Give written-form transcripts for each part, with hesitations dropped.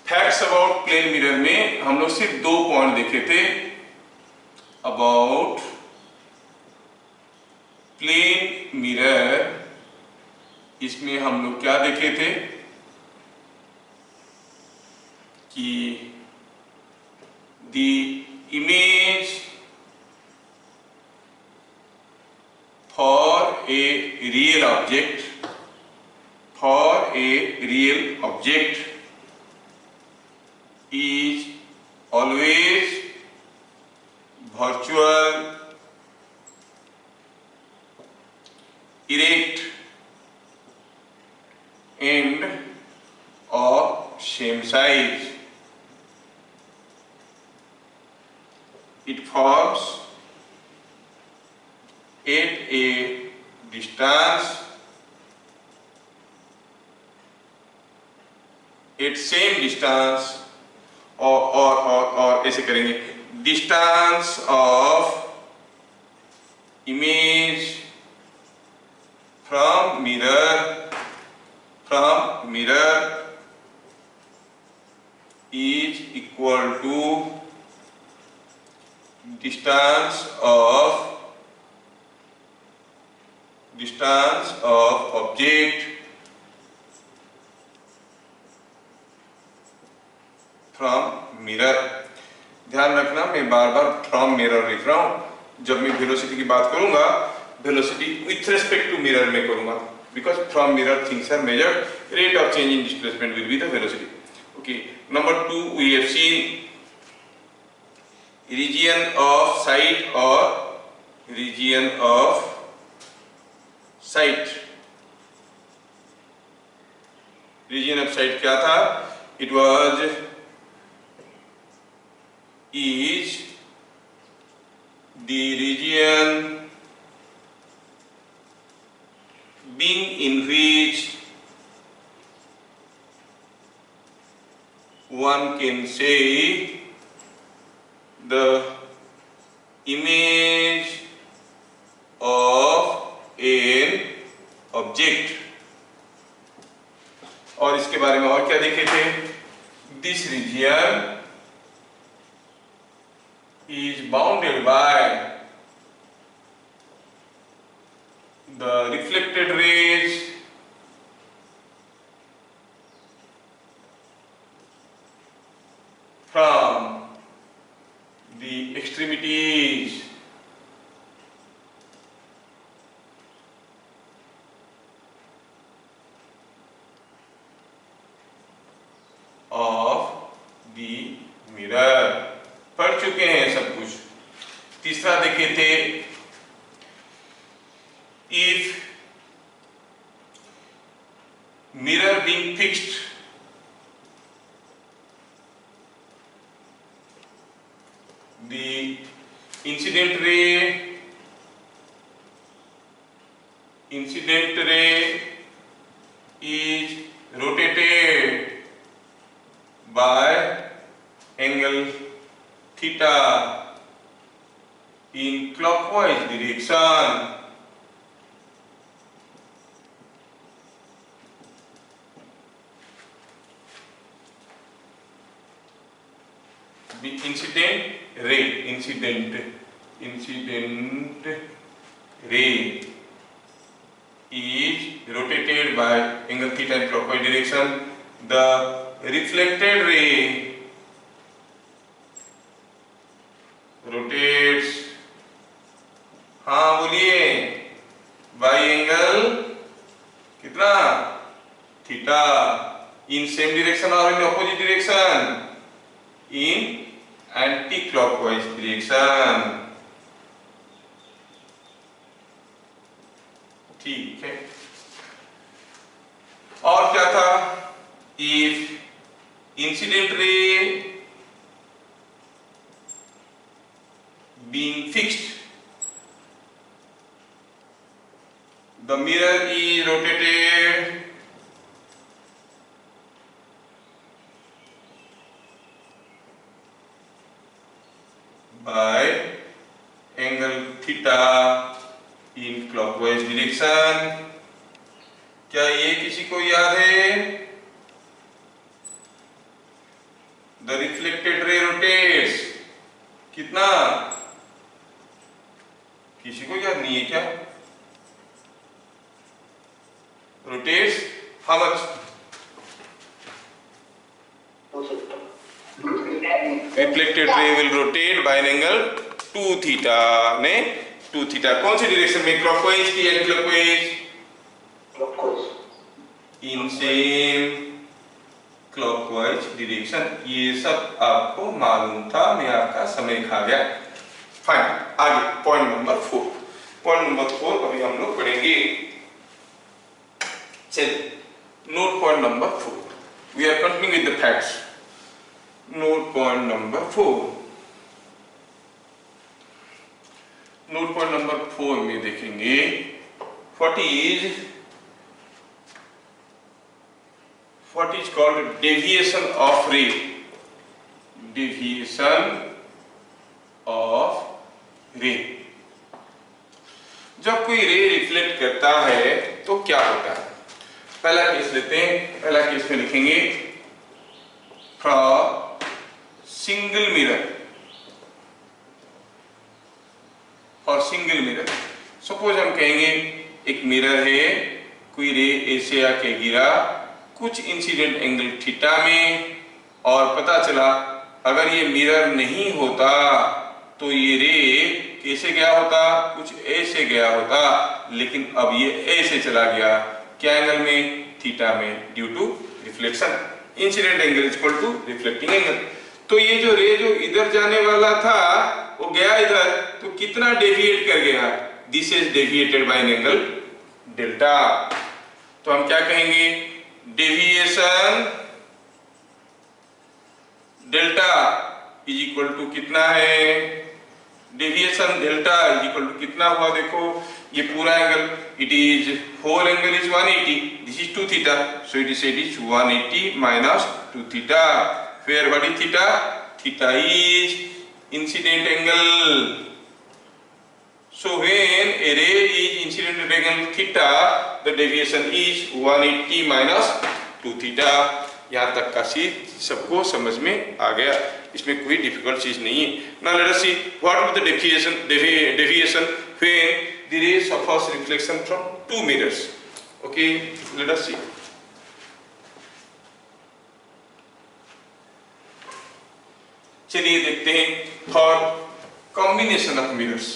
Facts about plain mirror में हम लोग सिर्फ 2 पॉइंट देखे थे अबाउट प्लेन मिरर। इसमें हम लोग क्या देखे थे कि the image for a real object is always virtual, erect and of same size. It forms at a distance at same distance और ऐसे करेंगे, distance of image from mirror is equal to distance of object from mirror. ध्यान रखना, मैं बार बार from mirror लिख रहा हूं। जब मैं वेलोसिटी की बात करूंगा, velocity with respect to mirror में करूंगा, because from mirror things are measured, rate of change in displacement will be the velocity. Okay, number 2 we have seen region of sight और region of sight. Region of sight क्या था? It was is the region being in which one can say the image of an object। और इसके बारे में और क्या देखे थे? This region is bounded by the reflected rays from the extremities of the mirror। पढ़ चुके हैं सब कुछ। तीसरा देखे थे, if mirror being fixed the incident ray is rotated by angle theta in clockwise direction, the incident ray is rotated by angle theta in clockwise direction. The reflected ray rotates, हाँ बोलिए, बाई एंगल कितना? Theta, in same direction और in opposite direction, in anti clockwise direction. ठीक है। और क्या था? If incident ray being fixed, the mirror is rotated by angle theta in clockwise direction। क्या ये किसी को याद है? द रिफ्लेक्टेड रे रोटेट्स कितना, किसी को याद नहीं है क्या? Rotates how much? Reflected ray will rotate bye an angle 2 theta ने 2 थीटा कौन सी डायरेक्शन में, क्लॉकवाइज की anti clockwise? In same clockwise direction. ये सब आपको मालूम था, मैं आपका समय खा गया। फाइन, आगे पॉइंट नंबर 4। पॉइंट नंबर 4 अभी हम लोग पढ़ेंगे। चलिए note point number 4, we are continuing with the facts. Note point number 4, note point number 4 में देखेंगे what is called deviation of ray, deviation of ray। जब कोई रे रिफ्लेक्ट करता है तो क्या होता है? पहला केस लेते हैं। पहला केस में लिखेंगे फ्रॉम सिंगल मिरर, और सिंगल मिरर सपोज हम कहेंगे एक मिरर है, कोई रे ऐसे आके गिरा कुछ इंसिडेंट एंगल थीटा में, और पता चला अगर ये मिरर नहीं होता तो ये रे कैसे गया होता, कुछ ऐसे गया होता, लेकिन अब ये ऐसे चला गया, क्या एंगल में? थीटा में, due to reflection. Incident angle equal to reflecting angle. तो ये जो रे जो इधर जाने वाला था वो गया इधर, तो कितना डेविएट कर गया? This is deviated by an angle delta. तो हम क्या कहेंगे? Deviation delta is equal to कितना है? Deviation delta is equal to कितना हुआ? देखो ये पूरा angle, it is whole angle is 180, this is 2 theta, so it is 180 minus 2 theta. Where what is theta? Theta is incident angle. So when a ray is incident angle theta, the deviation is 180 minus 2 theta. यहाँ तक का चीज सबको समझ में आ गया, इसमें कोई डिफिकल्ट चीज नहीं है। Now let us see what is the deviation when the ray suffers reflection from 2 mirrors. Okay, let us see. चलिए देखते हैं for combination of mirrors.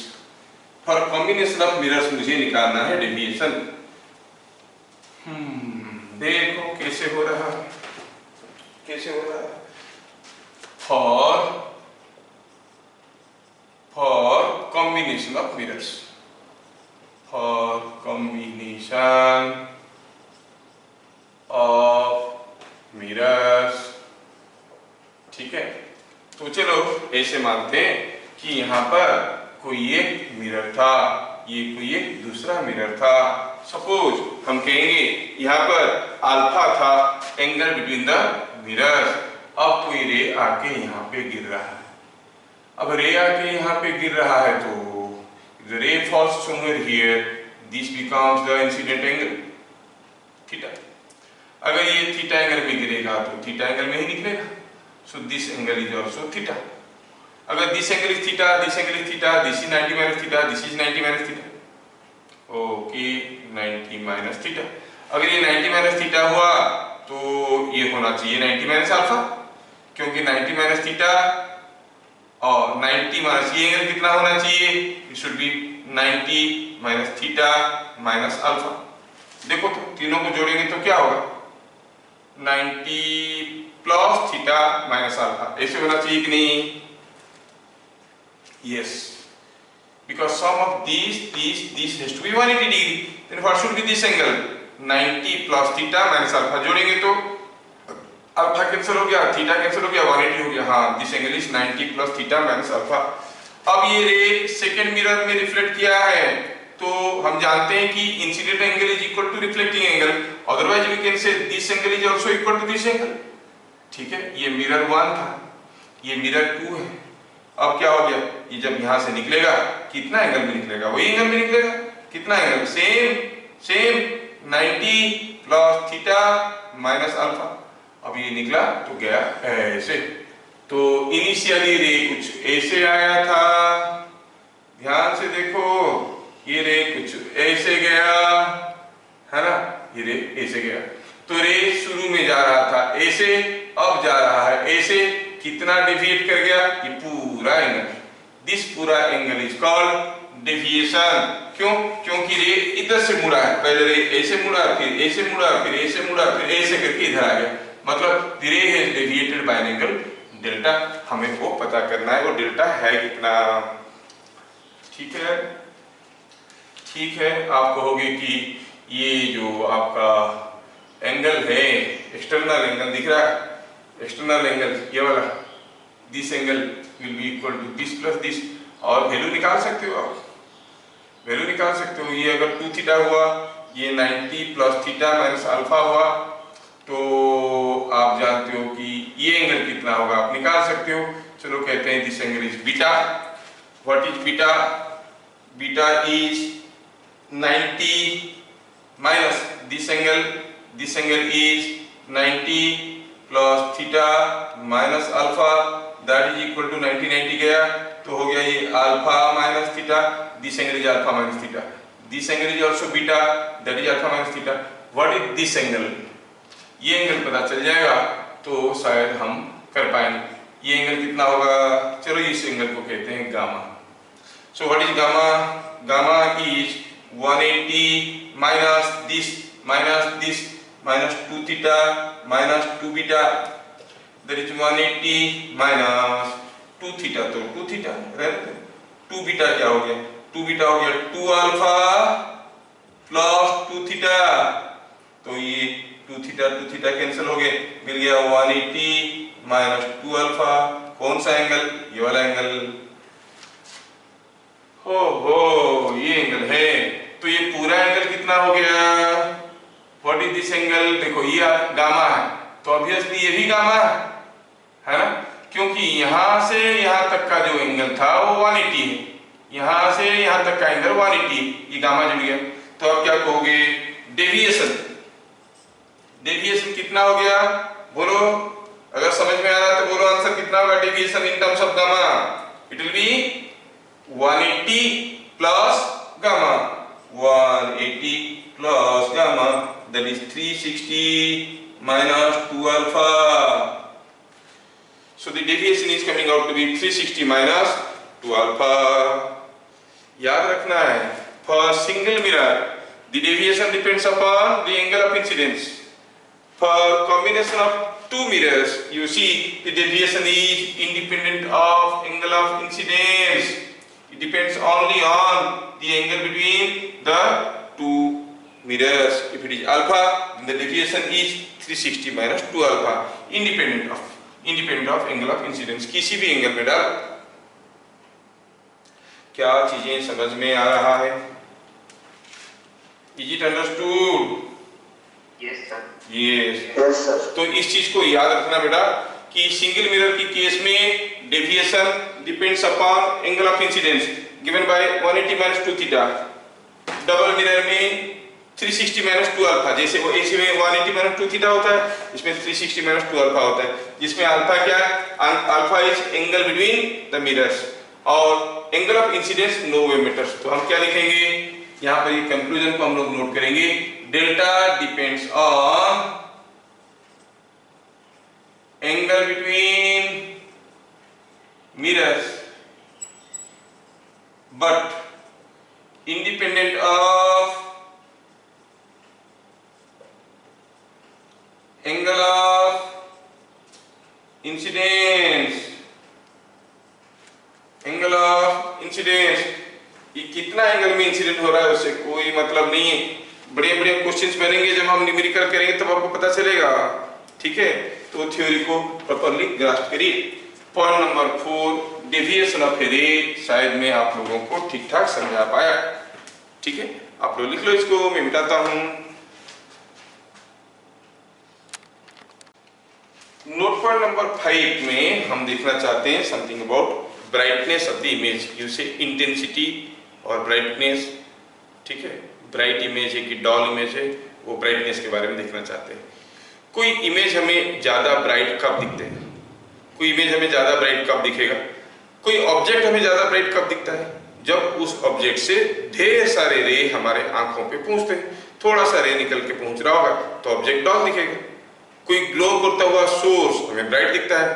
For combination of mirrors मुझे निकालना है डेविएशन। देखो कैसे हो रहा है, कैसे हो रहा है। For combination of mirrors, for combination of mirrors, ठीक है। तो चलो ऐसे मानते हैं कि यहाँ पर कोई एक मिरर था, ये कोई एक दूसरा मिरर था। सपोज हम कहेंगे यहाँ पर अल्फा था एंगल बिटवीन द मिरर्स। अब कोई रे आके यहाँ पे गिर रहा है। अब रे आके यहाँ पे गिर रहा है तो the ray falls somewhere here, this becomes the incident angle theta. अगर ये थीटा एंगल में गिरेगा तो थीटा एंगल में ही निकलेगा, so this angle is also theta. अगर this angle is theta, this angle is theta, this is 90 minus theta, this is 90 minus theta. Okay, 90 minus theta. अगर ये 90 minus theta हुआ तो ये होना चाहिए 90 minus alpha, क्योंकि 90 minus theta और 90 minus ये एंगल कितना होना चाहिए? It should be 90 minus theta minus alpha. देखो तो तीनों को जोड़ेंगे तो क्या होगा? 90 प्लस थीटा माइनस अल्फा, ऐसे होना चाहिए कि नहीं? Yes, because sum of this has to be 180 degree, then what should be this angle? 90 plus theta minus alpha. जोड़ेंगे तो अल्फा कैंसिल हो गया, थीटा कैंसिल हो गया, 180 हो गया। हाँ, this angle is 90 plus theta minus alpha. अब ये रे सेकंड मिरर में रिफ्लेक्ट किया है तो हम जानते हैं कि incident angle is equal to reflecting angle, otherwise we can say this angle is also equal to this angle. ठीक है, ये मिरर 1 था, ये मिरर 2 है। अब क्या हो गया? ये जब यहां से निकलेगा कितना एंगल में निकलेगा? वही एंगल में निकलेगा। कितना angle? Same 90 plus theta minus alpha. अब ये निकला तो गया ऐसे। तो इनिशियली रे कुछ ऐसे आया था, ध्यान से देखो, ये रे कुछ ऐसे गया है ना, ये रे ऐसे गया, तो रे शुरू में जा रहा था ऐसे, अब जा रहा है ऐसे, कितना डेविएट कर गया, ये पूरा एंगल, दिस पूरा एंगल इज कॉल्ड डेविएशन। क्यों? क्योंकि रे इधर से मुड़ा है, पहले रे ऐसे मुड़ा, फिर ऐसे मुड़ा, फिर ऐसे मुड़ा, फिर ऐसे करके इधर आ गया, मतलब ray has deviated by an angle delta. हमें वो पता करना है, वो डेल्टा है कितना। ठीक है, ठीक है। आप कहोगे कि ये जो आपका एंगल है, एक्सटर्नल एंगल दिख रहा है, एक्सटर्नल एंगल ये वाला, this angle will be equal to this plus this, और वैल्यू निकाल सकते हो आप, वैल्यू निकाल सकते हो। ये अगर 2 थीटा हुआ, ये 90 प्लस थीटा माइनस अल्फा हुआ, तो आप जानते हो कि ये एंगल कितना होगा, आप निकाल सकते हो। चलो कहते हैं this angle is beta. What is beta? Beta is 90 minus this angle is 90 plus theta minus alpha, that is equal to 90 गया, तो हो गया ये alpha minus theta, this angle is alpha minus theta, this angle is also beta, that is alpha minus theta. What is this angle? ये angle पता चल जाएगा तो शायद हम कर पाएंगे। ये एंगल कितना होगा? चलो इस एंगल को कहते हैं gamma. So what is gamma? Gamma is 180 minus this -2 theta minus 2 beta, that is 180 minus 2 theta, तो 2 थीटा रहते, 2 बीटा क्या हो गया? 2 बीटा हो गया 2 अल्फा प्लस 2 थीटा, तो ये 2 थीटा कैंसिल हो गए, मिल गया 180 माइनस 2 अल्फा। कौन सा एंगल? ये वाला एंगल। हो ये एंगल है, तो ये पूरा एंगल कितना हो गया? What is this angle? देखो ये गामा है, तो ऑब्वियसली ये भी गामा है ना, क्योंकि यहां से यहां तक का जो एंगल था वो 180 है, यहां से यहां तक का एंगल 180, ये गामा जुड़ गया। तो आप क्या कहोगे? डेविएशन। डेविएशन कितना हो गया बोलो? अगर समझ में आ रहा है तो बोलो आंसर कितना होगा deviation in terms of gamma? It will be 180 plus gamma, 180 plus gamma, that is 360 minus 2 alpha. So the deviation is coming out to be 360 minus 2 alpha. याद रखना है, for single mirror the deviation depends upon the angle of incidence. For combination of two mirrors, you see the deviation is independent of angle of incidence. It depends only on the angle between the two mirrors. If it is alpha, then the deviation is 360 minus 2 alpha, independent of angle of incidence. किसी भी angle में डाल। क्या चीजें समझ में आ रहा है? Is it understood? Yes sir. Yes sir. तो इस चीज को याद रखना बेटा कि सिंगल मिरर की केस में deviation depends upon angle of incidence given by 180 minus 2 theta. Double mirror में 360 minus 2 अल्फा, जैसे वो ऐसे में 180 minus 2 थीटा होता है, इसमें 360 minus 2 अल्फा होता है, जिसमें अल्फा क्या है? Alpha is angle between the mirrors, और angle of incidence no way matters. तो हम क्या लिखेंगे यहाँ पर? ये कंक्लूजन को हम लोग नोट करेंगे, delta depends on angle between mirrors but independent of angle of incidence. Angle of incidence, ये कितना एंगल में इंसिडेंट हो रहा है उससे कोई मतलब नहीं है। बड़े बड़े क्वेश्चंस बनेंगे जब हम न्यूमेरिकल करेंगे तब आपको पता चलेगा। ठीक है, तो थ्योरी को प्रॉपर्ली ग्रास्प करिए। पॉइंट नंबर 4, डेविएशन ऑफ ए रे, शायद मैं आप लोगों को ठीक ठाक समझा पाया। ठीक है, आप लोग लिख लो इसको, मैं मिटाता हूं। नोट पॉइंट नंबर 5 में हम देखना चाहते हैं something about brightness of the image. You से इंटेंसिटी और ब्राइटनेस। ठीक है, ब्राइट इमेज है कि डॉल इमेज है, वो ब्राइटनेस के बारे में देखना चाहते हैं। कोई इमेज हमें ज्यादा ब्राइट कब दिखते हैं? कोई इमेज हमें ज्यादा ब्राइट कब दिखेगा, कोई ऑब्जेक्ट हमें ज्यादा ब्राइट कब दिखता है, जब उस ऑब्जेक्ट से ढेर सारे रे हमारे आंखों पे पहुंचते हैं। थोड़ा सा रे निकल के पहुंच रहा होगा तो ऑब्जेक्ट डल दिखेगा। कोई ग्लो करता हुआ सोर्स हमें ब्राइट दिखता है,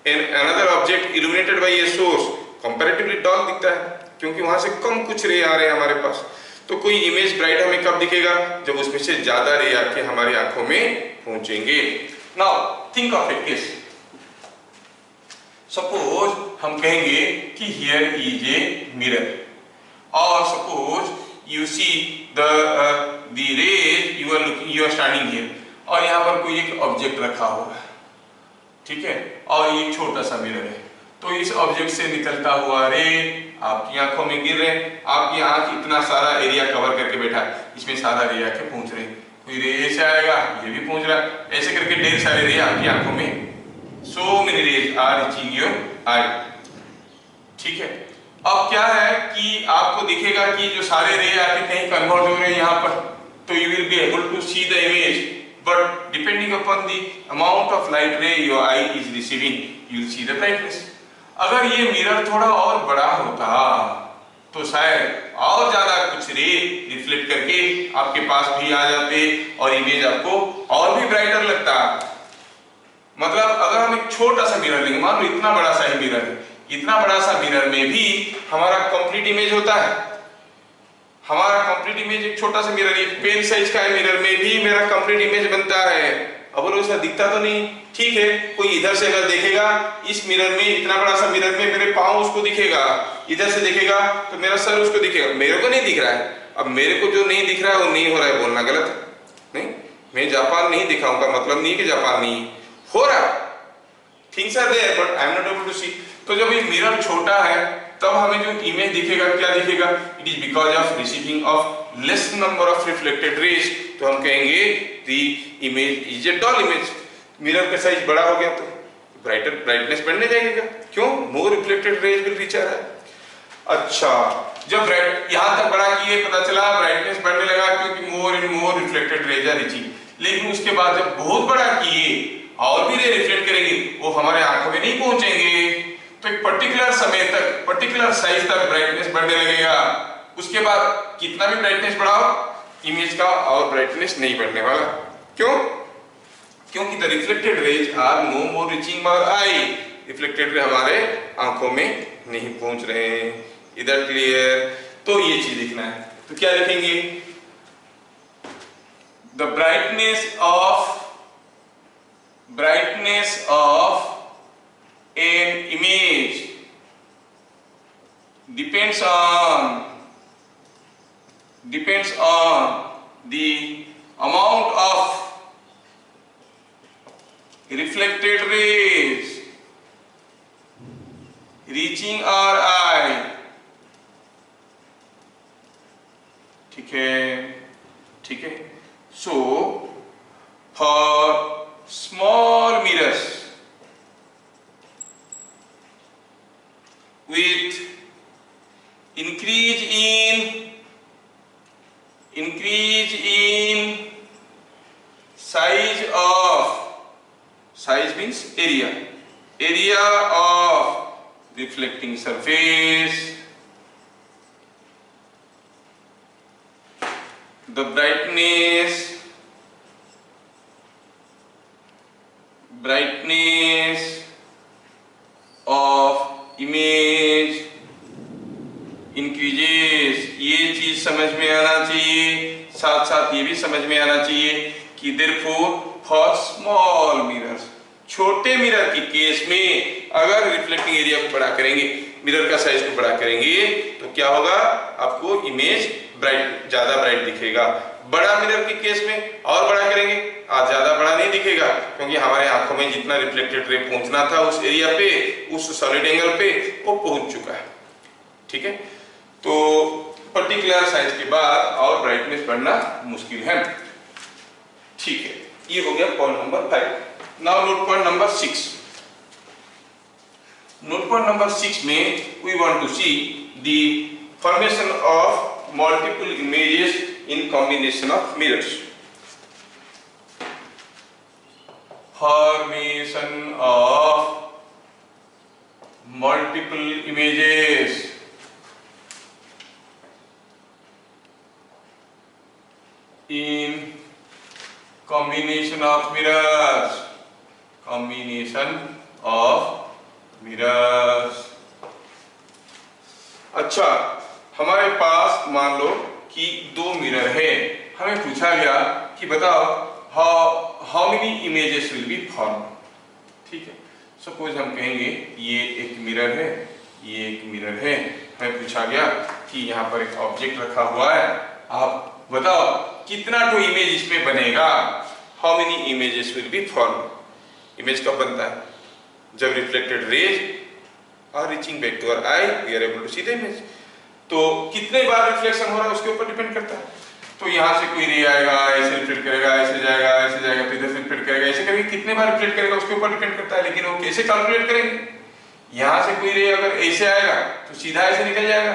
and another object illuminated by a source comparatively dull दिखता है, क्योंकि वहां से कम कुछ रे आ रहे हैं हमारे पास। तो कोई इमेज ब्राइट हमें कब दिखेगा, जब उसमें से ज्यादा रे आके हमारी आंखों में पहुंचेंगे। Now think of a case, suppose हम कहेंगे कि हियर इज ए मिरर, और suppose you see the rays, you are looking, you are standing here, और यहाँ पर कोई एक ऑब्जेक्ट रखा हुआ है, ठीक है, और ये छोटा सा मिरर है। तो इस ऑब्जेक्ट से निकलता हुआ रे आपकी आंखों में गिर रहे हैं। आपकी आंख इतना सारा एरिया कवर करके बैठा है, इसमें सारा रे आके पहुंच रहे हैं। कोई रे ऐसे आएगा, ये भी पहुंच रहा है, ऐसे करके ढेर सारे रे आपकी आंखों में, so many rays are reaching your eye, ठीक है। अब क्या है कि आपको दिखेगा कि जो सारे रे आके कहीं कन्वर्ट हो रहे हैं यहाँ पर, तो you will be able to see the image, but depending upon the amount of light ray your eye is receiving, you will see the brightness. अगर ये मिरर थोड़ा और बड़ा होता तो शायद और ज्यादा कुछ रे रिफ्लेक्ट करके आपके पास भी आ जाते और इमेज आपको और भी ब्राइटर लगता। मतलब अगर हम एक छोटा सा मिरर लेंगे, मान लो इतना बड़ा सा ही मिरर है, इतना बड़ा सा मिरर में भी हमारा कंप्लीट इमेज होता है। हमारा कंप्लीट इमेज एक छोटा सा मिरर, एक पेन साइज का मिरर में भी मेरा कंप्लीट इमेज बनता है। अब बोलो ऐसा दिखता तो नहीं, ठीक है। कोई इधर से अगर देखेगा इस मिरर में, इतना बड़ा सा मिरर में मेरे पाँव उसको दिखेगा, इधर से देखेगा तो मेरा सर उसको दिखेगा, मेरे को नहीं दिख रहा है। अब मेरे को जो नहीं दिख रहा है वो नहीं हो रहा है बोलना गलत है, नहीं। मैं जापान नहीं दिखाऊंगा मतलब नहीं कि जापान नहीं हो रहा, things are there but I am not able to see. तो जब ये मिरर छोटा है तब हमें जो इमेज दिखेगा क्या दिखेगा, it is because of receiving of less number of reflected rays. तो हम कहेंगे the image is a dull image. Mirror का साइज बड़ा हो गया तो ब्राइटनेस बढ़ने जाएगा, क्यों, more reflected rays will reach आ रहा है। अच्छा, जब यहां तक बड़ा किए पता चला ब्राइटनेस बढ़ने लगा क्योंकि more and more reflected rays are reaching. लेकिन उसके बाद जब बहुत बड़ा किए और भी रे रिफ्लेक्ट करेंगे, वो हमारे आंखों में नहीं पहुंचेंगे। तो एक पर्टिकुलर समय तक, पर्टिकुलर साइज तक ब्राइटनेस बढ़ने लगेगा। उसके बाद कितना भी ब्राइटनेस बढ़ाओ, इमेज का और ब्राइटनेस नहीं बढ़ने वाला। क्यों? क्योंकि the reflected rays are no more reaching our eye. Reflected ray हमारे आंखों में नहीं पहुंच रहे हैं। इधर क्लियर? तो ये चीज लिखना है। तो क्या लिखेंगे, the brightness of an image depends on the amount of reflected rays reaching our eye। ठीक है। So for small mirrors with increase in size means area of reflecting surface, the brightness of image increases। ये चीज समझ में आना चाहिए, साथ साथ ये भी समझ में आना चाहिए कि therefore for small mirrors, छोटे मिरर के केस में अगर रिफ्लेक्टिंग एरिया को बड़ा करेंगे, मिरर का साइज को बड़ा करेंगे तो क्या होगा, आपको इमेज ज्यादा ब्राइट दिखेगा। बड़ा मिरर के केस में और बड़ा करेंगे, आज ज्यादा बड़ा नहीं दिखेगा क्योंकि हमारे आंखों में जितना रिफ्लेक्टेड रे पहुंचना था उस एरिया पे, उस सॉलिड एंगल पे, वो पहुंच चुका है। ठीक है, तो पर्टिकुलर साइज के बाद और ब्राइटनेस बढ़ना मुश्किल है। ठीक है, ये हो गया point number 5। Now note point number 6। Note point number 6 में we want to see the formation of multiple images in combination of mirrors। Formation of multiple images in combination of mirrors, combination of mirrors। अच्छा, हमारे पास मान लो कि दो mirror है, हमें पूछा गया कि बताओ how many images will be form. ठीक है, सपोज हम कहेंगे ये एक मिरर है, ये एक मिरर है, हमें पूछा गया कि यहाँ पर एक ऑब्जेक्ट रखा हुआ है, आप बताओ कितना तो इमेज इसमें बनेगा, how many images will be form. Image कब बनता है? जब reflected rays are reaching back to our eye, we are able to see the image. तो कितने बार रिफ्लेक्शन हो रहा है उसके ऊपर डिपेंड करता है। तो यहाँ से कोई रे आएगा, ऐसे रिफ्लेक्ट करेगा, ऐसे जाएगा, ऐसे जाएगा, तो इधर से रिफ्लेक्ट करेगा, ऐसे करके कितने बार रिफ्लेक्ट करेगा उसके ऊपर डिपेंड करता है। लेकिन वो कैसे कैलकुलेट करेंगे? यहाँ से कोई रे अगर ऐसे आएगा तो सीधा ऐसे निकल जाएगा,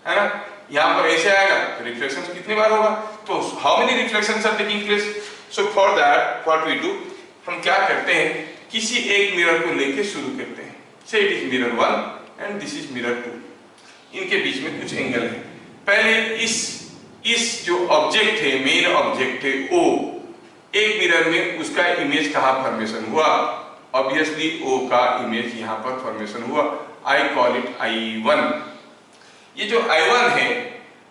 है ना। यहाँ पर ऐसे आएगा तो रिफ्लेक्शन कितनी बार होगा, तो how many reflections are taking place. So for that what we do, हम क्या करते हैं, किसी एक मिरर को लेके शुरू करते हैं। से it is mirror 1 and this is mirror 2, इनके बीच में कुछ एंगल है। पहले इस जो ऑब्जेक्ट है, मेन ऑब्जेक्ट है O, एक मिरर में उसका इमेज कहाँ फॉर्मेशन हुआ, ऑब्वियसली O का इमेज यहाँ पर फॉर्मेशन हुआ। I call it I1। ये जो I1 है,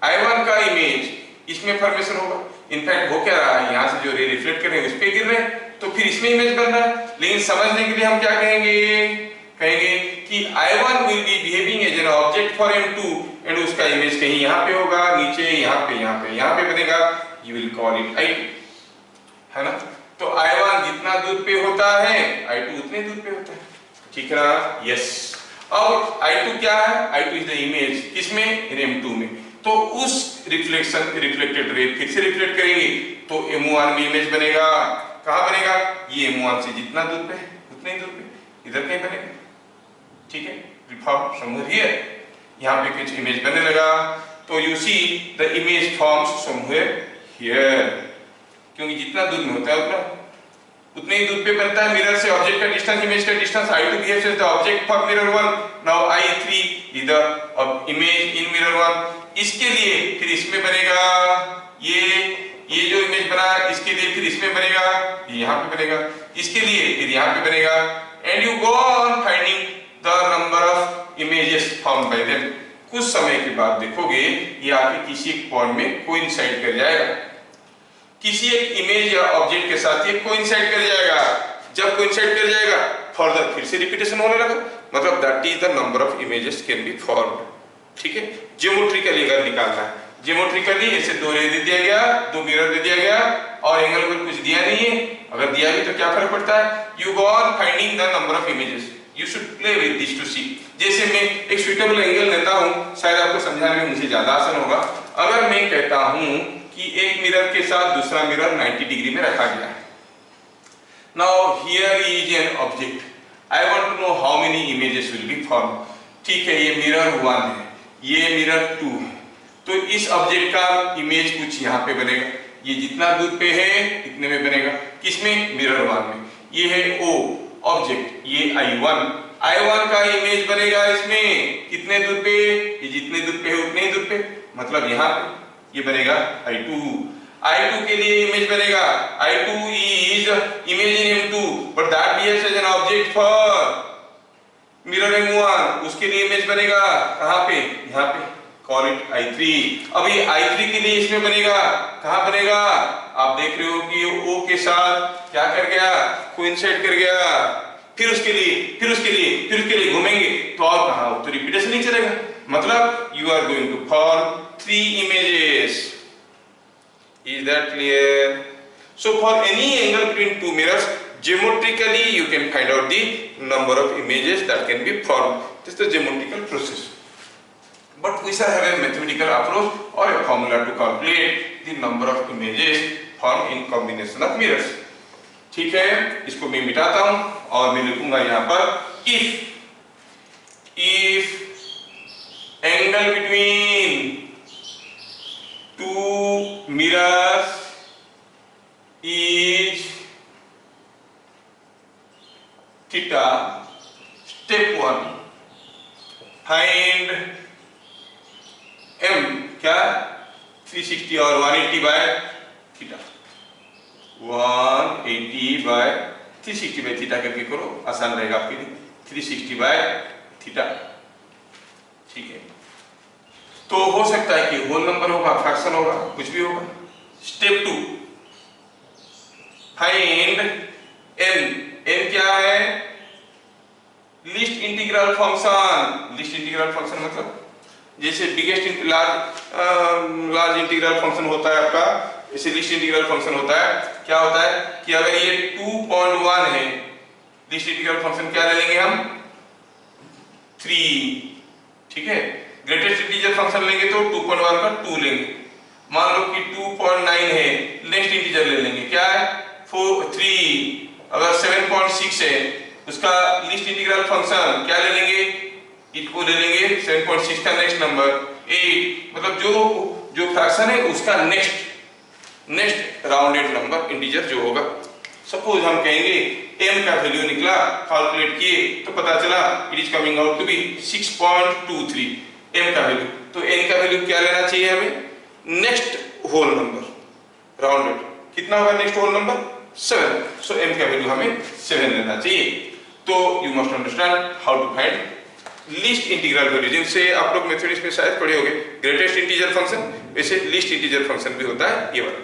I1 का इमेज इसमें फॉर्मेशन होगा। इनफैक्ट हो क्या रहा है, यहाँ से जो रे रिफ्लेक्ट कर रहे हैं उस पे गिर रहे हैं, तो फिर इसमें इमेज बन रहा है। लेकिन समझने के लिए हम क्या कहेंगे कि I1 will be behaving as an object for M2 and उसका इमेज कहीं यहाँ पे होगा, नीचे, यहाँ पे बनेगा, you will call it I2, है ना। तो I1 जितना दूर पे होता है I2 उतने दूर पे होता है, ठीक है ना। यस, अब I2 क्या है, I2 इज द इमेज किसमें, M2 में। तो उस रिफ्लेक्टेड रे फिर से रिफ्लेक्ट करेंगे तो M1 में इमेज बनेगा। कहाँ बनेगा, ये M1 से जितना दूर पे उतने ही दूर पे इधर कहीं बनेगा, ठीक है। रिफॉर्म समवेयर हियर, यहाँ पे कुछ इमेज बनने लगा, तो you see the image forms somewhere here, क्योंकि जितना दूर में होता है उतने ही दूर पे बनता है। मिरर से ऑब्जेक्ट का डिस्टेंस, इमेज का distance, I2 behaves as the object for mirror 1, now I3 is the image in mirror 1। इसके लिए फिर इसमें बनेगा, ये जो इमेज बना इसके लिए फिर इसमें बनेगा, ये यहाँ पे बनेगा, इसके लिए फिर यहाँ पे बनेगा, and you go on finding the number of images formed by them. कुछ समय के बाद देखोगे ये आके किसी एक पॉइंट में कोइंसाइड कर जाएगा, किसी एक इमेज या ऑब्जेक्ट के साथ ये कोइंसाइड कर जाएगा। जब कोइंसाइड कर जाएगा फर्दर फिर से रिपीटेशन होने लगा, मतलब that is the number of images can be formed, ठीक है। ज्योमेट्रिकली अगर निकालना है, ज्योमेट्रिकली ऐसे दो रे दे दिया गया, दो मिरर दे दिया गया और एंगल पर कुछ दिया नहीं है, अगर दिया भी तो क्या फर्क पड़ता है, you go on finding the number of images, you should play with this to see. जैसे मैं एक सुइटेबल एंगल लेता हूं, शायद आपको समझाने में मुझे ज्यादा आसान होगा। अगर मैं कहता हूं कि एक मिरर के साथ दूसरा मिरर 90 डिग्री में रखा गया है, now here is an object, I want to know how many images will be form. ठीक है, ये मिरर 1 है, ये मिरर 2 है, तो इस ऑब्जेक्ट का इमेज कुछ यहाँ पे बनेगा, ये जितना दूर पे है इतने में बनेगा, किसमें, मिरर 1 में। ये है O ऑब्जेक्ट, ये I1 का इमेज बनेगा इसमें कितने दूर पे, ये जितने दूर पे है उतने ही दूर पे, मतलब यहाँ पे ये बनेगा I2 के लिए इमेज बनेगा, I2 is image in M2 but that behaves as an object for mirror M1, उसके लिए इमेज बनेगा कहाँ पे, यहाँ पे, call it I3। अभी I3 के लिए इसमें बनेगा, कहाँ बनेगा, आप देख रहे हो कि O के साथ क्या कर गया, कोइंसाइड कर गया, फिर उसके लिए घूमेंगे तो और कहाँ, तो रिपीटेशन नहीं चलेगा, मतलब you are going to form 3 images। Is that clear? So for any angle between two mirrors, geometrically you can find out the number of images that can be formed. This is the geometrical process. But we shall have a mathematical approach or a formula to calculate the number of images formed in combination of mirrors. ठीक है, इसको मैं मिटाता हूँ और मैं लिखूंगा यहाँ पर if angle between two mirrors is theta, step 1 find m क्या 360 और 180 by theta, 180 by 360 by theta करके करो, आसान रहेगा आपके लिए। 360 बाय थीटा, ठीक है। तो हो सकता है कि होल नंबर होगा, फ्रैक्शन होगा, कुछ भी होगा। स्टेप 2, फाइंड n क्या है, list integral function. List integral function मतलब जैसे बिगेस्ट लार्ज इंटीग्रल फंक्शन होता है आपका, ऐसे लिस्ट इंटीग्रल फंक्शन होता है। क्या होता है कि अगर ये 2.1 है, लिस्ट इंटीग्रल फंक्शन क्या ले लेंगे हम, 3, ठीक है। ग्रेटेस्ट इंटीजर फंक्शन लेंगे तो 2.1 का 2 लेंगे। मान लो कि 2.9 है, नेक्स्ट इंटीजर ले लेंगे, क्या है 3। अगर 7.6 है, उसका लिस्ट इंटीग्रल फंक्शन क्या ले लेंगे, इसको ले लेंगे 7.6 का नेक्स्ट नंबर 8, मतलब जो फ्रैक्शन है उसका नेक्स्ट राउंडेड नंबर इंटीजर जो होगा। सपोज हम कहेंगे m का वैल्यू निकला, कैलकुलेट किए तो पता चला it is coming out to be 6.23 m का वैल्यू। तो n का वैल्यू क्या लेना चाहिए हमें, नेक्स्ट होल नंबर राउंडेड, कितना होगा next whole number 7। So m का वैल्यू हमें 7 लेना चाहिए। तो you must understand how to find least integral value, जिनसे आप लोग मैथमेटिक्स में शायद पढ़े होंगे। ग्रेटेस्ट इंटीजर फंक्शन, वैसे लिस्ट इंटीजर फंक्शन भी होता है ये वाला।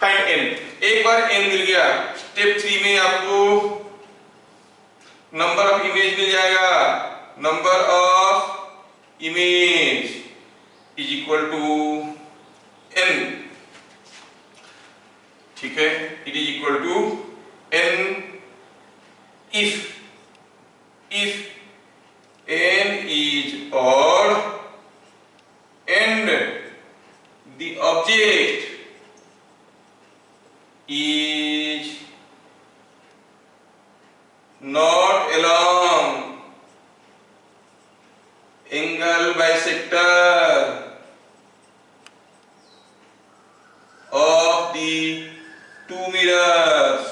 फाइंड n, एक बार n मिल गया, स्टेप 3 में आपको नंबर ऑफ इमेज मिल जाएगा। Number of image is equal to n, ठीक है। It is equal to n if n is odd and the object is not along angle bisector of the two mirrors.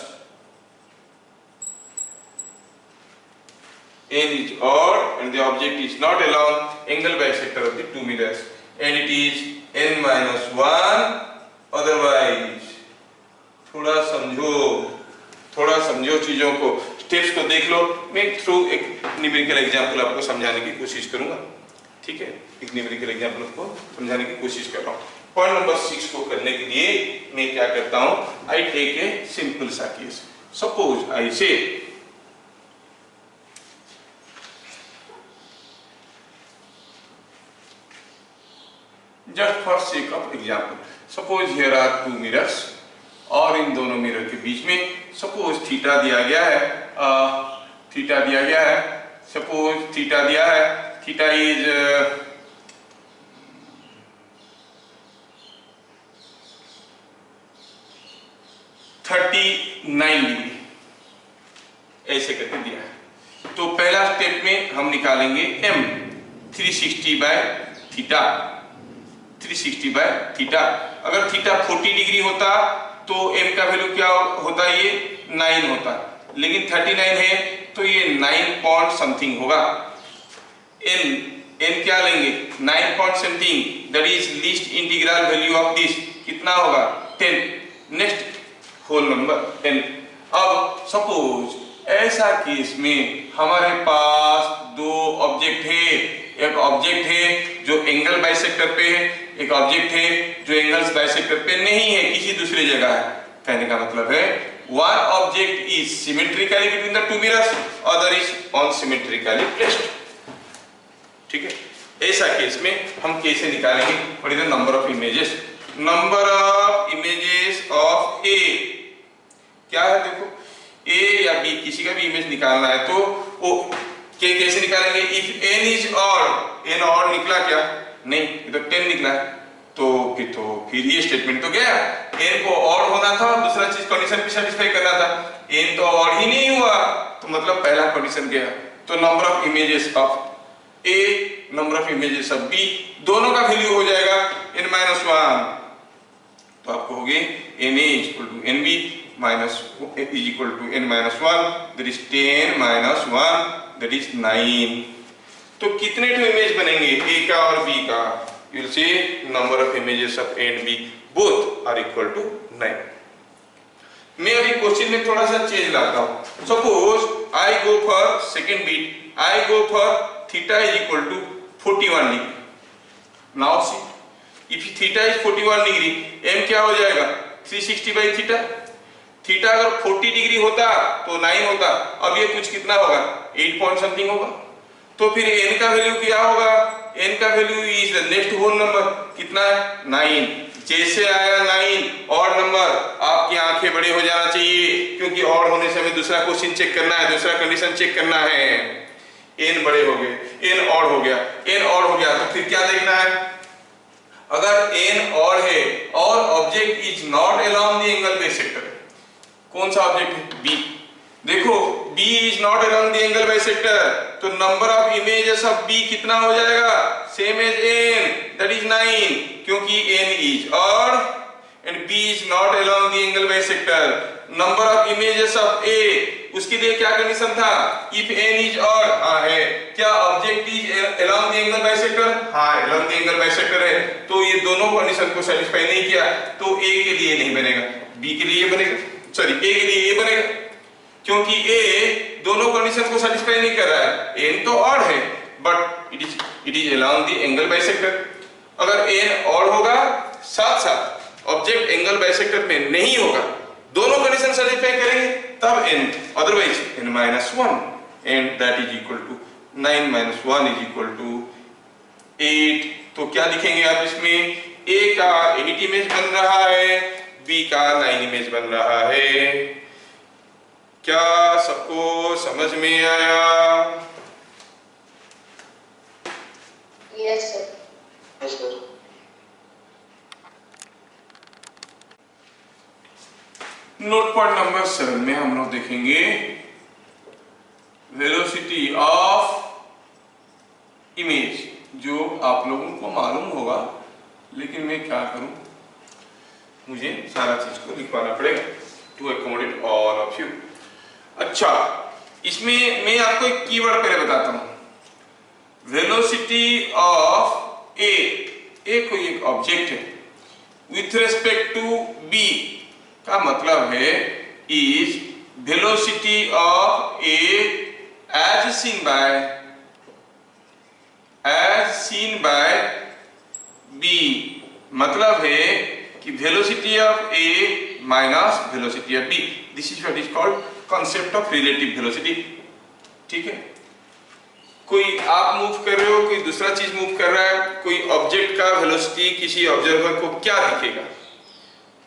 n is odd and the object is not along angle bisector of the two mirrors and it is n minus 1, otherwise थोड़ा समझो चीजों को, steps को देख लो। मैं through एक numerical example आपको समझाने की कोशिश करूंगा, ठीक है। एक न्यूमेरिकल एग्जांपल आपको समझाने की कोशिश कर रहा हूं। पॉइंट नंबर 6 को करने के लिए मैं क्या करता हूं, आई टेक ए सिंपल सा केस। सपोज आई से just for sake of example, suppose here are two mirrors और इन दोनों मिरर के बीच में सपोज थीटा दिया गया है, सपोज थीटा दिया है, थीटा इज 39 डिग्री, ऐसे करके दिया है। तो पहला स्टेप में हम निकालेंगे m 360 by theta, 360 by theta. अगर थीटा 40 डिग्री होता तो m का वैल्यू क्या होता, ये 9 होता, लेकिन 39 है तो ये 9 पॉइंट समथिंग होगा। n क्या लेंगे 9 point something, that is least integral value of this, कितना होगा 10, नेक्स्ट होल नंबर 10। अब सपोज ऐसा केस में हमारे पास दो ऑब्जेक्ट है, एक ऑब्जेक्ट है जो एंगल बाइसेक्टर पे है, एक ऑब्जेक्ट है जो एंगल्स बाइसेक्टर पे नहीं है, किसी दूसरी जगह है। कहने का मतलब है one object is symmetrically between the two mirrors, other is unsymmetrically placed, ठीक है। ऐसा केस में हम कैसे निकालेंगे, what is the number of images, number of images of a क्या है, देखो ए या बी किसी का भी इमेज निकालना है तो वो कैसे निकालेंगे, if n is odd, n odd निकला क्या, नहीं ये तो 10 निकला है, तो फिर ये स्टेटमेंट तो गया, n को ऑड होना था, दूसरा चीज कंडीशन भी सेटिस्फाई करना था, n तो ऑड ही नहीं हुआ तो मतलब पहला कंडीशन गया। तो number of images of a, number of images of b, दोनों का वैल्यू हो जाएगा n-1, तो आपको हो गए na equal to nb minus is equal to n-1, that is 10 - 1, that is 9। तो कितने टू इमेज बनेंगे ए का और बी का? You will see number of images of A and B both are equal to 9। मैं अभी क्वेश्चन में थोड़ा सा चेंज लाता हूं। Suppose I go for second beat, I go for theta is equal to 41 degree. Now see if theta is 41 degree, m क्या हो जाएगा 360 बाई थीटा। थीटा अगर 40 डिग्री होता तो 9 होता, अब ये कुछ कितना होगा 8 पॉइंट समथिंग होगा। तो फिर n का वैल्यू क्या होगा? n का value is the next whole number, कितना है 9। जैसे आया 9 ऑड नंबर, आपकी आंखें बड़े हो जाना चाहिए, क्योंकि ऑड होने से हमें दूसरा क्वेश्चन चेक करना है, दूसरा कंडीशन चेक करना है। n बड़े हो गए, n ऑड हो गया, n ऑड हो गया तो फिर क्या देखना है? अगर n ऑड है और object is not along the angle bisector, कौन सा ऑब्जेक्ट है? b। देखो b is not along the angle bisector, तो number of images of b कितना हो जाएगा? Same as n, that is 9, क्योंकि n is odd and b is not along the angle bisector. Number of images of a, उसके लिए क्या condition था? If n is odd, हां है। क्या object is along the angle bisector? हां, along the angle bisector है। तो ये दोनों कंडीशन को सेटिस्फाई नहीं किया, तो a के लिए नहीं बनेगा, b के लिए बनेगा, सॉरी a के लिए a बनेगा, क्योंकि a दोनों कंडीशन को सेटिस्फाई नहीं कर रहा है। n तो ऑड है but it is along the angle bisector. अगर n ऑड होगा साथ साथ ऑब्जेक्ट एंगल बाइसेक्टर में नहीं होगा, दोनों कंडीशन सेटिस्फाई करेंगे तब n, otherwise n minus 1 and that is equal to 9 minus 1 is equal to 8। तो क्या लिखेंगे आप इसमें? a का 8 इमेज बन रहा है, b का 9 इमेज बन रहा है। क्या सबको समझ में आया? Yes, sir. Yes, sir. Note point number 7 में हम लोग देखेंगे वेलोसिटी ऑफ इमेज, जो आप लोगों को मालूम होगा, लेकिन मैं क्या करूं, मुझे सारा चीज को लिखवाना पड़ेगा to accommodate all of you. अच्छा, इसमें मैं आपको एक कीवर्ड पहले बताता हूं। वेलोसिटी ऑफ ए कोई एक ऑब्जेक्ट है विथ रेस्पेक्ट टू बी का मतलब है is velocity of A as seen by B. मतलब है कि velocity of A minus velocity of B, this is what is called concept of relative velocity. ठीक है, कोई आप मूव कर रहे हो, कोई दूसरा चीज मूव कर रहा है, कोई ऑब्जेक्ट का वेलोसिटी किसी ऑब्जर्वर को क्या दिखेगा?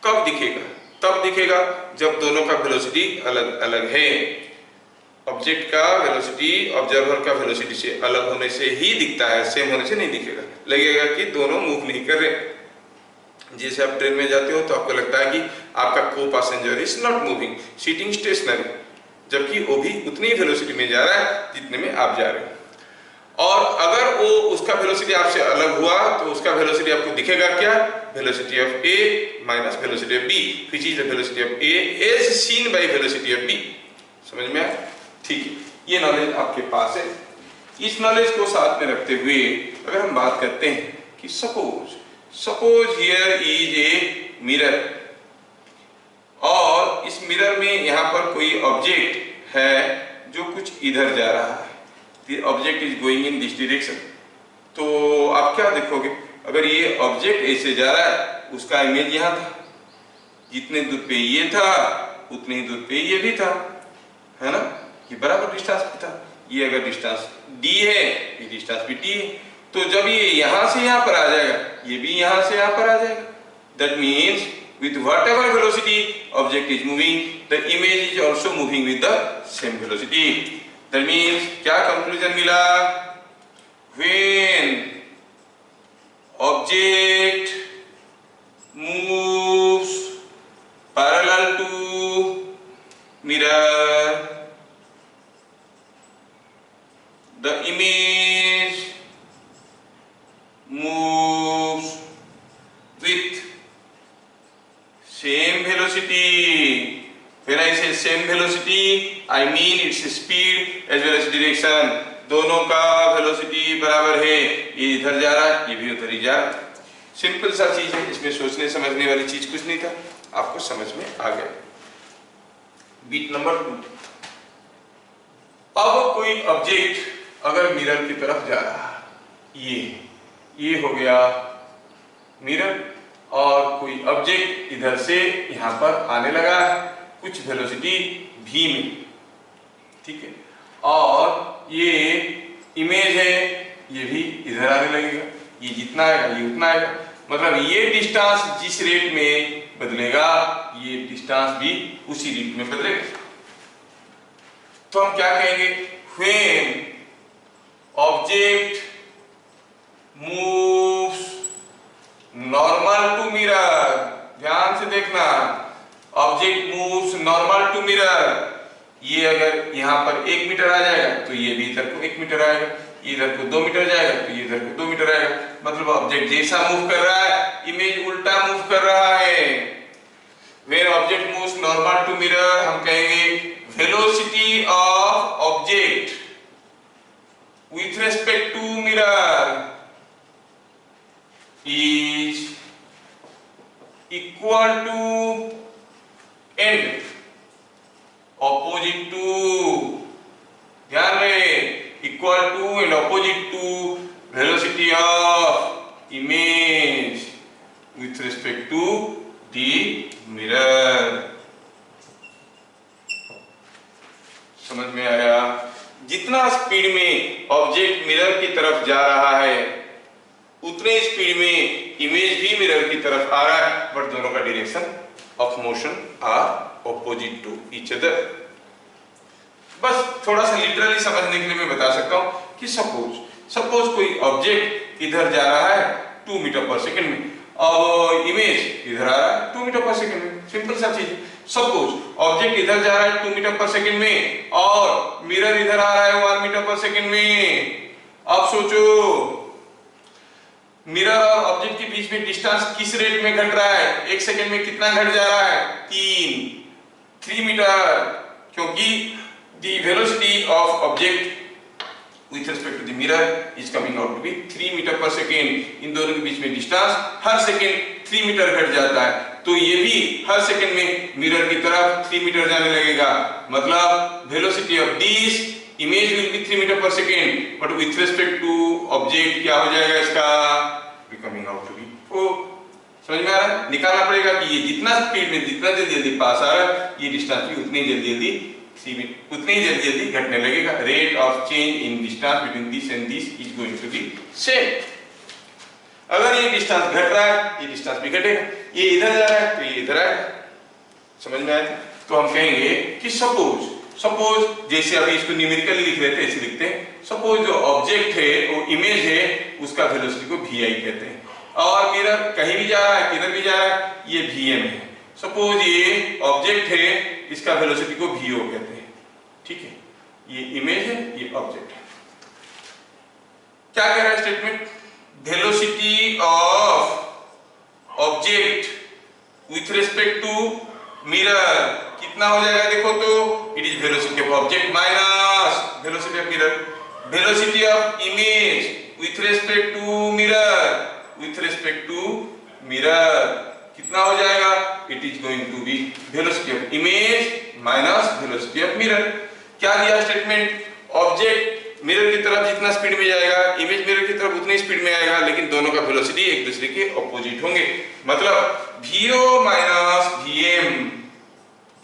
कब दिखेगा? तब दिखेगा जब दोनों का वेलोसिटी अलग अलग है। ऑब्जेक्ट का वेलोसिटी ऑब्जर्वर का वेलोसिटी से अलग होने से ही दिखता है, सेम होने से नहीं दिखेगा। लगेगा कि दोनों मूव नहीं कर रहे। जैसे आप ट्रेन में जाते हो तो आपको लगता है कि आपका को passenger is not moving, sitting stationary, जबकि वो भी उतनी ही वेलोसिटी में जा रहा है जितने में आप जा रहे हो। और अगर वो उसका वेलोसिटी आपसे अलग हुआ तो उसका वेलोसिटी आपको दिखेगा क्या? Velocity of A minus velocity of B, which is the velocity of A as seen by velocity of B. समझ में आया? ठीक है, ये नॉलेज आपके पास है। इस नॉलेज को साथ में रखते हुए अगर हम बात करते हैं कि suppose here is a mirror, और इस मिरर में यहाँ पर कोई ऑब्जेक्ट है जो कुछ इधर जा रहा है, the object is going in this direction, तो आप क्या देखोगे? अगर ये ऑब्जेक्ट ऐसे जा रहा है, उसका इमेज यहाँ था, जितने दूर पे ये था उतने ही दूर पे ये भी था, है ना? ये बराबर डिस्टेंस पे था। ये अगर डिस्टेंस d है, ये डिस्टेंस भी d है, तो जब ये यहाँ से यहाँ पर आ जाएगा, ये भी यहाँ से यहाँ पर आ जाएगा। That means with whatever velocity object is moving, the image is also moving with the same velocity. That means क्या conclusion मिला? When object moves parallel to mirror, the image moves with same velocity. When I say same velocity, I mean its speed as well as direction. दोनों का velocity बराबर है, ये इधर जा रहा है, ये भी उधर ही जा रहा है। सिंपल सा चीज है, इसमें सोचने समझने वाली चीज कुछ नहीं था, आपको समझ में आ गया। बीट नंबर 2, अब कोई ऑब्जेक्ट अगर मिरर की तरफ जा रहा है, ये हो गया मिरर, और कोई ऑब्जेक्ट इधर से यहां पर आने लगा है कुछ वेलोसिटी v में, ठीक है, और ये इमेज है, ये भी इधर आने लगेगा, ये जितना आएगा ये उतना आएगा, मतलब ये डिस्टेंस जिस रेट में बदलेगा ये डिस्टेंस भी उसी रेट में बदलेगा। तो हम क्या कहेंगे, when object moves normal to mirror, ध्यान से देखना, object moves normal to mirror, ये अगर यहाँ पर 1 मीटर आ जाएगा तो ये भी इधर को 1 मीटर आएगा, ये इधर को 2 मीटर जाएगा तो ये इधर को 2 मीटर आएगा, मतलब ऑब्जेक्ट जैसा मूव कर रहा है इमेज उल्टा मूव कर रहा है। When object moves normal to mirror, हम कहेंगे velocity of object with respect to mirror is equal to and opposite to, ध्यान में, equal to and opposite to velocity of image with respect to the mirror। समझ में आया? जितना speed में object mirror की तरफ जा रहा है उतने स्पीड में इमेज भी मिरर की तरफ आ रहा है, बट दोनों का direction of motion are opposite to each other. बस थोड़ा सा लिटरली समझने के लिए मैं बता सकता हूं कि सपोज कोई ऑब्जेक्ट इधर जा रहा है 2 मीटर पर सेकंड में और इमेज इधर आ रहा है 2 मीटर पर सेकंड में। सिंपल सा चीज, सपोज ऑब्जेक्ट इधर जा रहा है 2 मीटर पर सेकंड में और मिरर इधर आ रहा है 1 मीटर पर सेकंड में। अब सोचो मिरर और ऑब्जेक्ट के बीच में डिस्टेंस किस रेट में घट रहा है, 1 सेकंड में कितना घट जा रहा है, 3 मीटर, क्योंकि the velocity of object with respect to the mirror is coming out to be 3 metre per second. इन दोनों के बीच में डिस्टेंस हर सेकेंड 3 मीटर घट जाता है, तो ये भी हर सेकेंड में मिरर की तरफ 3 मीटर जाने लगेगा, मतलब velocity of this image will be 3 metre per second, but with respect to object क्या हो जाएगा इसका, कमिंग आउट टू बी 4। समझ में आ रहा है? निकालना पड़ेगा कि ये जितना स्पीड में जितना जल्दी पास आ रहा है ये डिस्टेंस भी उतनी जल्दी घटने लगेगा। Rate of change in distance between this and this is going to be same. अगर ये डिस्टेंस घट रहा है ये डिस्टेंस भी घटेगा, ये इधर जा रहा है तो ये इधर आएगा। समझ में आया? तो हम कहेंगे कि सपोज जैसे अभी इसको न्यूमेरिकली लिख रहे थे ऐसे लिखते हैं, सपोज जो ऑब्जेक्ट है वो इमेज है उसका वेलोसिटी को vi कहते हैं, और मिरर कहीं भी जा रहा है किधर भी जा रहा है ये vm है। सपोज ये ऑब्जेक्ट है इसका वेलोसिटी को vo कहते हैं, ठीक है, ये इमेज है ये ऑब्जेक्ट है। क्या कह रहा है statement, velocity of object with respect to mirror कितना हो जाएगा, देखो तो it is velocity of object minus velocity of mirror, velocity of image with respect to mirror कितना हो जाएगा, it is going to be velocity of image minus velocity of mirror. क्या दिया स्टेटमेंट, ऑब्जेक्ट मिरर की तरफ जितना speed में जाएगा इमेज मिरर की तरफ उतनी स्पीड में आएगा, लेकिन दोनों का वेलोसिटी एक दूसरे के ऑपोजिट होंगे, मतलब vo minus vm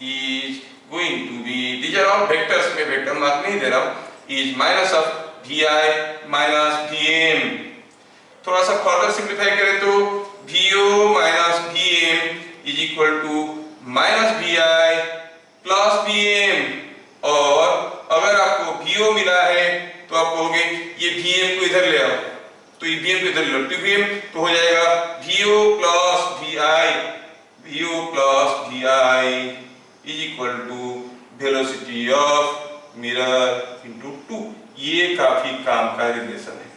is going to be, these are all vectors, में वेक्टर मार्क नहीं दे रहा हूं, is minus of vi minus vm। थोड़ा सा फर्दर सिंप्लीफाई करें तो vo minus vm is equal to minus vi plus vm, और अगर आपको vo मिला है तो आप कहोगे ये vm को इधर ले आओ, तो ये vm को इधर ले लो, 2vm तो हो जाएगा vo plus vi is equal to velocity of mirror into 2। ये काफी काम का रिलेशन है,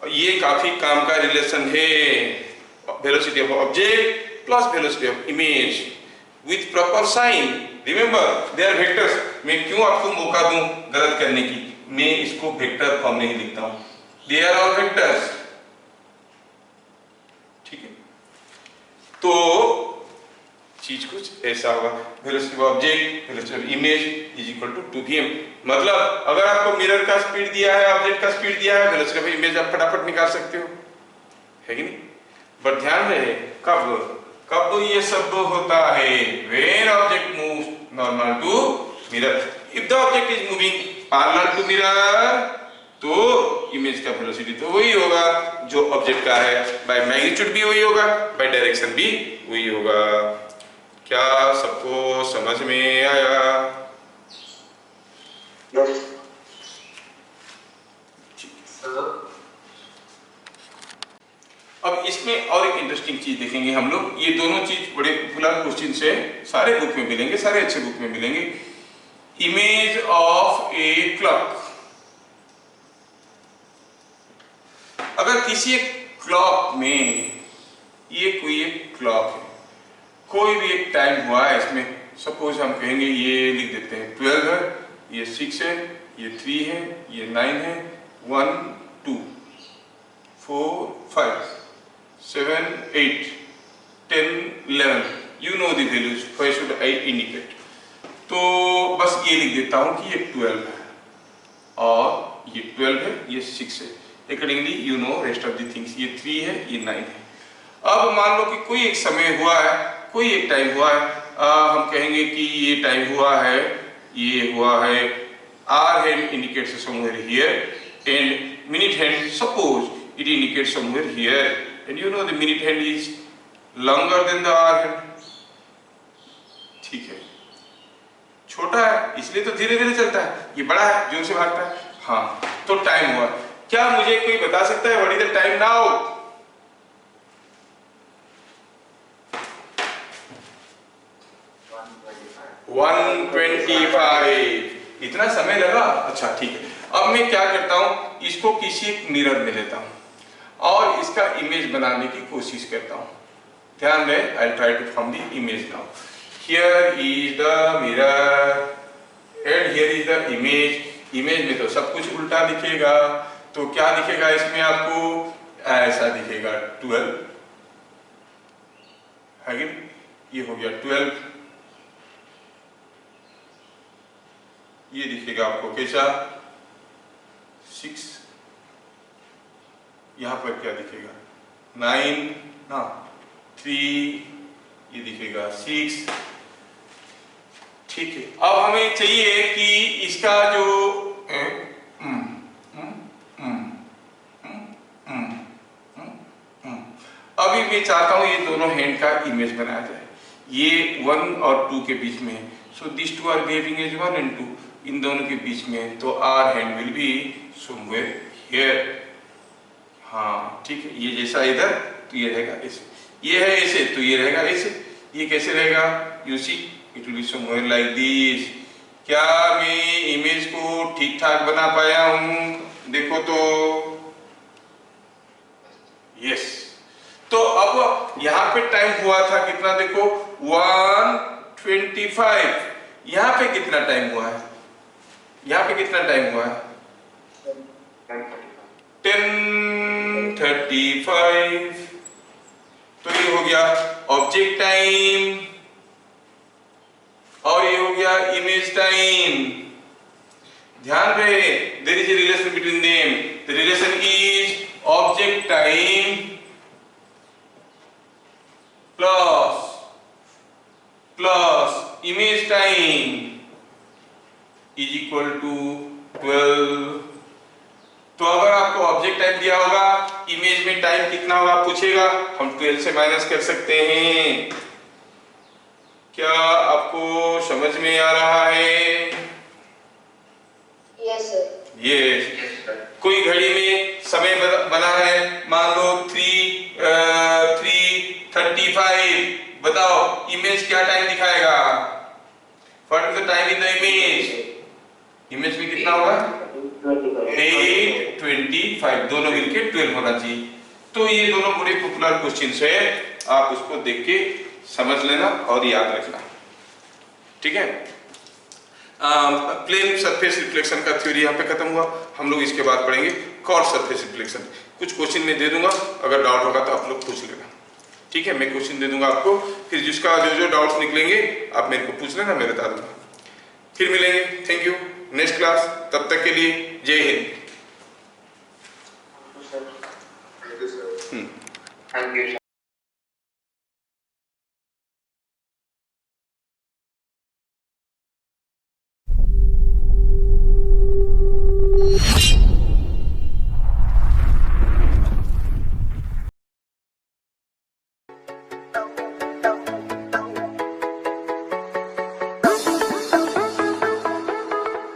और ये काफी काम का रिलेशन है, velocity of object plus velocity of image with proper sign, remember they are vectors, मैं क्यों आपको मौका दूं गलत करने की, मैं इसको वेक्टर फॉर्म में ही लिखता हूं, दे आर ऑल वेक्टर्स। ठीक है, तो चीज कुछ ऐसा होगा, velocity of object velocity of image is equal to 2vm। मतलब अगर आपको मिरर का स्पीड दिया है, ऑब्जेक्ट का स्पीड दिया है, वेलोसिटी ऑफ इमेज आप फटाफट निकाल सकते हो, है कि नहीं? बट ध्यान रहे कब ये सब होता है, when object moves normal to mirror. If the object is moving parallel to mirror तो इमेज का वेलोसिटी तो वही होगा जो ऑब्जेक्ट का है, बाय मैग्नीट्यूड भी वही होगा, बाय डायरेक्शन भी वही होगा। क्या सबको समझ में आया? Yes. Sir. अब इसमें और एक इंटरेस्टिंग चीज देखेंगे हम लोग, ये दोनों चीज बड़े पॉपुलर क्वेश्चन से सारे बुक में मिलेंगे, सारे अच्छे बुक में मिलेंगे। इमेज ऑफ ए क्लॉक, अगर किसी एक क्लॉक में, ये कोई एक क्लॉक है, कोई भी एक टाइम हुआ है इसमें, सपोज हम कहेंगे ये लिख देते हैं 12 है, ये 6 है, ये 3 है, ये 9 है, 1 2 4 5 7 8 10 11, you know the values, why should I indicate? तो बस ये लिख देता हूं कि ये 12 है और ये 12 है, ये 6 है, accordingly you know rest of the things, ये 3 है, ये 9 है। अब मान लो कि कोई एक समय हुआ है, कोई एक टाइम हुआ है, हम कहेंगे कि ये टाइम हुआ है, ये हुआ है, hour hand indicates somewhere here and minute hand suppose it indicates somewhere here, and you know the minute hand is longer than the hour hand. ठीक है, छोटा है इसलिए तो धीरे धीरे चलता है, ये बड़ा है जोर से भागता है। हाँ, तो टाइम हुआ, क्या मुझे कोई बता सकता है what is the time now? 125, इतना समय लगा? अच्छा ठीक है, अब मैं क्या करता हूं, इसको किसी एक मिरर में लेता हूं और इसका इमेज बनाने की कोशिश करता हूं। ध्यान रहे, I will try to form the image now. Here is the mirror and here is the image. Image में तो सब कुछ उल्टा दिखेगा, तो क्या दिखेगा इसमें आपको? ऐसा दिखेगा 12, है कि नहीं? ये हो गया 12, ये दिखेगा आपको कैसा? 6, यहां पर क्या दिखेगा? 9, हाँ 3, ये दिखेगा 6। ठीक है, अब हमें चाहिए कि इसका जो अभी मैं चाहता हूं ये दोनों हैंड का इमेज बनाया जाए, ये 1 और 2 के बीच में, so this two are giving as 1 and 2, इन दोनों के बीच में, तो hour hand will be somewhere here. हाँ ठीक है, ये जैसा इधर तो ये रहेगा ऐसे, ये है ऐसे तो ये रहेगा ऐसे, ये कैसे रहेगा? You see it will be somewhere like this. क्या मैं इमेज को ठीक ठाक बना पाया हूं? देखो तो, यस। तो अब यहां पे टाइम हुआ था कितना? देखो 125, यहां पे कितना टाइम हुआ है? यहां पे कितना टाइम हुआ है? 10:35। तो ये हो गया ऑब्जेक्ट टाइम और ये हो गया इमेज टाइम। ध्यान रहे, there is a relation between them, the relation is object time plus image time is equal to 12। तो अगर आपको ऑब्जेक्ट टाइम दिया होगा, इमेज में टाइम कितना होगा पूछेगा, हम 12 से माइनस कर सकते हैं। क्या आपको समझ में आ रहा है? Yes sir. यस। कोई घड़ी में समय बना है, मान लो 3:35, बताओ इमेज क्या टाइम दिखाएगा? What is the time in the image? Image में कितना होगा? 8:25, दोनों मिलके 12 होना चाहिए। तो ये दोनों बड़े पॉपुलर क्वेश्चंस है, आप उसको देख के समझ लेना और याद रखना, ठीक है? प्लेन सरफेस रिफ्लेक्शन का थ्योरी यहाँ पे खत्म हुआ। हम लोग इसके बाद पढ़ेंगे कॉर्ड सरफेस रिफ्लेक्शन। कुछ क्वेश्चन में दे दूंगा, अगर डाउट होगा तो आप लोग पूछ लेना, ठीक है। मैं क्वेश्चन दे दूंगा आपको, फिर जिसका जो जो डाउट्स निकलेंगे आप मेरे को पूछ लेना, मैं बता दूंगा। फिर मिलेंगे, थैंक यू, नेक्स्ट क्लास। तब तक के लिए जय हिंद। Thank you, sir.